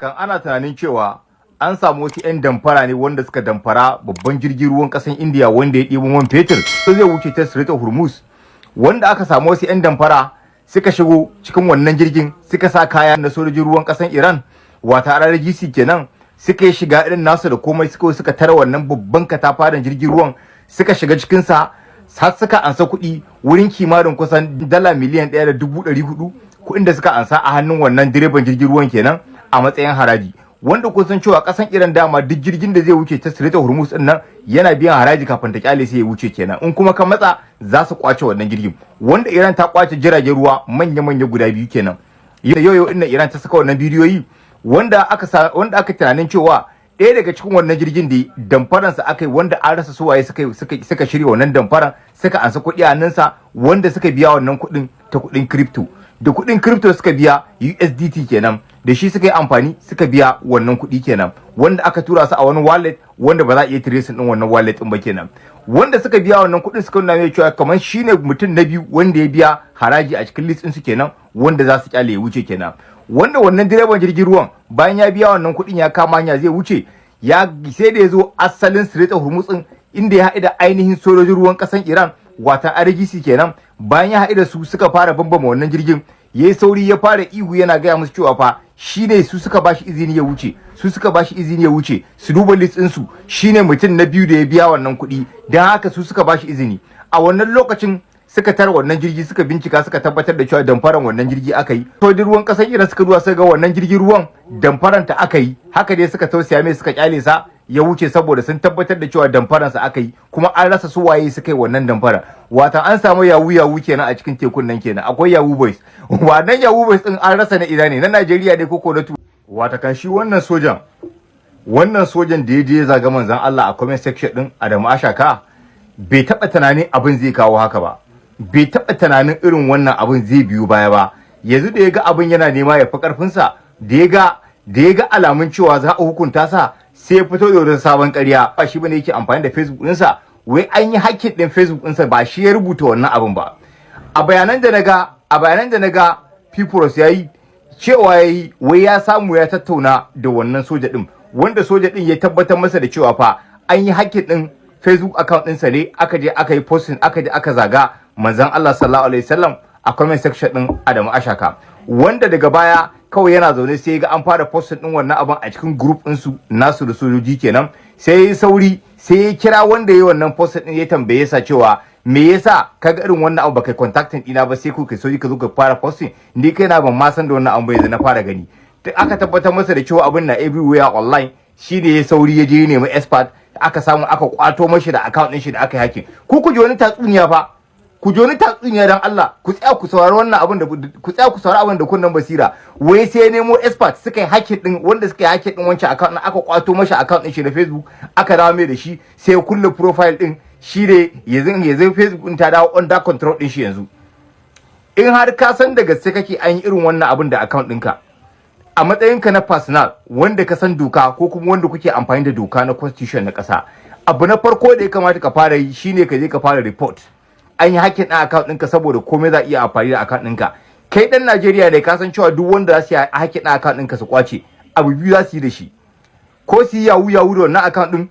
Watakan ana tunanin cewa an samu wasu 'yan damfara ne wanda suka damfara babban jirgin ruwan kasan India wanda ya ɗebo man fetur sai zai wuce ta Strait of Hormuz, wanda aka samu wasu 'yan damfara suka shigo cikin wannan jirgin suka sa kaya na sojojin ruwan kasan Iran wata RRGC kenan, suka yi shiga irin nasu da komai suka tara wannan babban katafaren jirgin ruwan suka shiga cikinsa har suka ansa kuɗi wurin kimanin kusan dala miliyan 1.400 kuɗin da suka ansa a hannun wannan direban jirgin ruwan kenan a matsayin haraji, wanda kun san cewa kasan Iran dama duk jirgin da zai wuce ta Strait of Hormuz din nan yana biyan haraji kafin ta kyale sai ya wuce kenan, in kuma ka matsa za su kwace wannan jirgin, wanda Iran ta kwace jiragen ruwa manya-manya guda biyu kenan. Yau inda Iran ta saka wannan bidiyoyi wanda aka tunanin cewa ɗaya daga cikin wannan jirgin da damfaransa aka yi, wanda an rasa suwaye suka shirya wannan damfaran suka ansa kuɗi a hannunsa, wanda suka biya wannan kuɗin ta kuɗin crypto, da kuɗin crypto suka biya USDT kenan, da shi suka yi amfani suka biya wannan kuɗi kenan, wanda aka tura su a wani wallet wanda ba za a iya tracing din wannan wallet din ba kenan, wanda suka biya wannan kuɗin suka nuna mai cewa kamar shine mutum na biyu wanda ya biya haraji a cikin list din su kenan, wanda za su kyale ya wuce kenan. Wanda wannan direban jirgin ruwan bayan ya biya wannan kuɗin ya kama hanya zai wuce, sai da ya zo asalin Strait of Hormuz din inda ya haɗu da ainihin sojojin ruwan ƙasan Iran wata RGC kenan. Bayan ya haɗu da su suka fara bambama wannan jirgin, yayi sauri ya fara ihu yana gaya musu cewa fa shine su suka bashi izini ya wuce, su duba list din su shine mutum na biyu da ya biya wannan kuɗi, dan haka su suka bashi izini. A wannan lokacin suka tara wannan jirgi suka bincika suka tabbatar da cewa damfaran wannan jirgi aka yi. Sojojin ruwan kasar Iran suka zuwa suka ga wannan jirgin ruwan damfaran ta aka yi, haka dai suka tausaya mai suka kyale sa ya wuce saboda sun tabbatar da cewa damfaran sa aka yi, kuma an rasa su waye suka yi wannan damfara. Wata an samu yawu kenan a cikin tekun nan kenan, akwai yawu boys. Wannan yawu boys din an rasa na ina ne, na Najeriya ne koko na wata kan shi wannan sojan da ya je zaga manzon Allah a comment section din Adamu Ashaka bai taba tunanin abin zai kawo haka ba, bai taɓa tunanin irin wannan abin zai biyu baya ba. Yanzu da ya ga abin yana nema ya fi ƙarfinsa, da ya ga alamun cewa za a hukunta sa, sai ya fito da wani sabon ƙarya. Ba shi bane yake amfani da Facebook ɗinsa, wai an yi hakkin ɗin Facebook ɗinsa, ba shi ya rubuta wannan abin ba. A bayanan da na ga Peoples ya yi cewa wai ya samu ya tattauna da wannan soja ɗin, wanda soja ɗin ya tabbatar masa da cewa fa an yi hakkin ɗin Facebook account ɗinsa ne, aka je aka yi posting, aka je aka zaga manzon Allah sallallahu alaihi wasallam a comment section din Adamu Ashaka, wanda daga baya kawai yana zaune sai ga an fara posting din wannan abin a cikin group din su nasu da sojoji kenan, sai ya sauri sai ya kira wanda yayi wannan posting din ya tambaye sa cewa me yasa kaga irin wannan abu baka contacting dina ba, sai ku kai soji ka zo ka fara posting, ni kai na ban ma san da wannan abu yanzu na fara gani. Aka tabbatar masa da cewa abin na everywhere online, shi ne ya sauri ya je ya nemi expert, aka samu aka kwato mashi da account din shi da aka yi hacking. Ku ji wani tatsuniya fa, ku ji wani tatsuniya dan Allah, ku tsaya ku saurari wannan abin da kunnan basira. Wai sai nemo expert suka yi hacking din, wanda suka yi hacking din wancan account aka kwato mashi account din shi na Facebook, aka dawo mai da shi, sai ya kulle profile din shi ne yanzu Facebook din ta dawo under control din shi yanzu. In har ka san da gaske kake an yi irin wannan abin da account ɗinka, a matsayinka na personal wanda ka san doka ko kuma wanda kuke amfani da doka na constitution na ƙasa, abu na farko da ya kamata ka fara yi shine ka je ka fara report an yi hakkin ɗin account ɗinka, saboda komai za iya amfani da account ɗinka. Kai ɗan Najeriya ne, ka san cewa duk wanda za su yi hakkin ɗin account ɗinka su kwace, abu biyu za su yi da shi, ko su yi yawu da wannan account ɗin,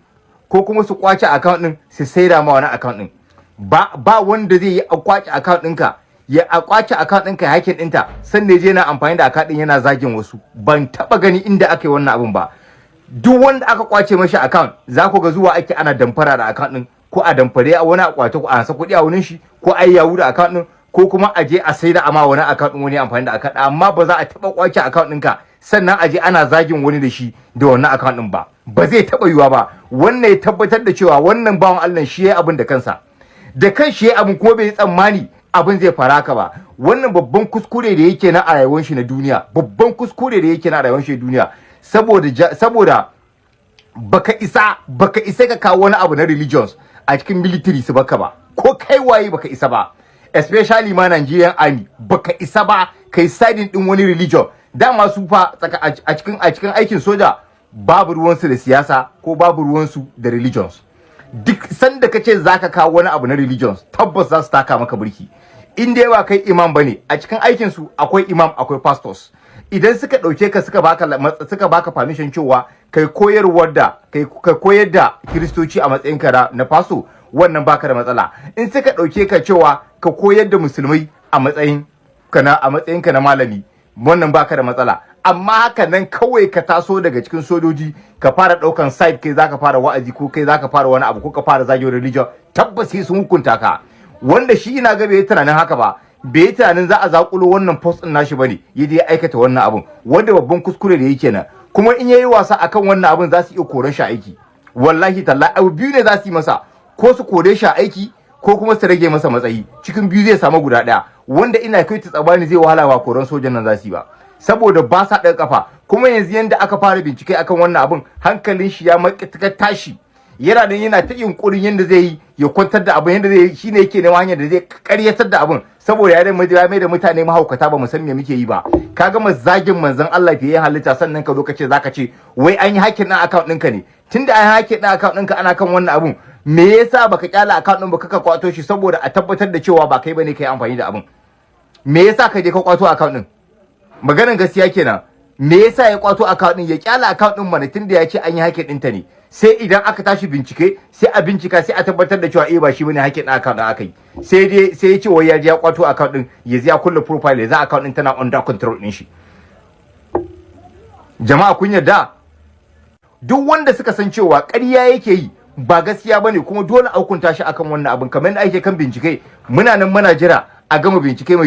ko kuma su kwace account ɗin su saida ma wani account ɗin. Ba wanda zai yi kwace account ɗinka, ya kwace account ɗinka ya hakkin ɗinta sannan je na amfani da account ɗin yana zagin wasu. Ban taɓa gani inda aka yi wannan abin ba. Duk wanda aka kwace mashi account za ku ga zuwa ake ana damfara da account ɗin, ko a damfare a wani akwato ko a hansa kuɗi a wurin shi, ko a yi yawu da account ɗin, ko kuma a je a sai da ama wani account ɗin wani amfani da account. Amma ba za a taɓa kwace account ɗinka sannan a je ana zagin wani da shi da wannan account ɗin ba. Ba zai taɓa yiwuwa ba. Wannan ya tabbatar da cewa wannan bawan Allah shi ya abin da kansa, da kan shi ya abin, kuma bai yi tsammani abin zai fara ka ba. Wannan babban kuskure da yake na a rayuwar shi na duniya, saboda baka isa ka kawo wani abu na religions a cikin military su baka ba, ko kai waye baka isa ba, especially ma Nigerian army baka isa ba kai siding din wani religion. Dama su fa a cikin aikin soja babu ruwansu da siyasa ko babu ruwansu da religions. Duk sanda kace zaka kawo wani abu na religions, tabbas za su taka maka burki. In dai ba kai imam bane, a cikin aikin su akwai imam akwai pastors. idan suka dauke ka suka baka permission cewa kai koyar da kiristoci a matsayin ka na faso, wannan baka da matsala. In suka dauke ka cewa ka koyar da musulmai a matsayin ka na malami, wannan baka da matsala. Amma haka nan kawai ka taso daga cikin sojoji ka fara daukan side, kai zaka fara wa'azi ko kai zaka fara wani abu ko ka fara zagin religion, tabbas sai sun hukunta ka. Wanda shi ina ga bai tunanin haka ba, bai tunanin za a zakulo wannan post din nashi bane, yaje ya aikata wannan abun, wanda babban kuskure da yake nan. Kuma in yayi wasa akan wannan abun za su iya koran shi aiki. Wallahi tallahi abu biyu ne za su yi masa, ko su kore shi aiki ko kuma su rage masa matsayi. Cikin biyu zai samu guda daya, wanda ina kai ta tsabani zai wahala wa koran sojan nan za su yi ba, saboda ba sa ɗaga kafa. Kuma yanzu yanda aka fara bincike akan wannan abun, hankalin shi ya matuƙar tashi, yana ta yunkurin yanda zai yi ya kwantar da abin, yanda zai yi shine yake neman hanyar da zai karyatar da abin, saboda ya mai da mutane mahaukata, ba mu san me muke yi ba. Ka gama zagin manzon Allah fiye halitta, sannan ka zo ka ce zaka ce wai an yi hakin na account ɗinka ne. Tunda an yi hakin na account ɗinka ana kan wannan abun, me yasa baka kyala account ɗin ba ka kwato shi, saboda a tabbatar da cewa ba kai bane kai amfani da abin? Me yasa ka je ka kwato account ɗin? Maganar gaskiya kenan. Me yasa ya kwato account ɗin? Ya kyala account ɗin mana, tunda ya ce an yi hakin ɗinta ne. Sai idan aka tashi bincike, sai a bincika, sai a tabbatar da cewa ba shi bane hakin ɗin account ɗin aka yi. Sai ya ce wai ya je ya kwato account ɗin, ya kulle profile, ya za account ɗin tana under control ɗin shi. Jama'a kun yarda? Duk wanda suka san cewa ƙarya yake yi, ba gaskiya bane, kuma dole a hukunta shi akan wannan abin, kamar yadda ake kan bincike. Muna nan muna jira a gama bincike mai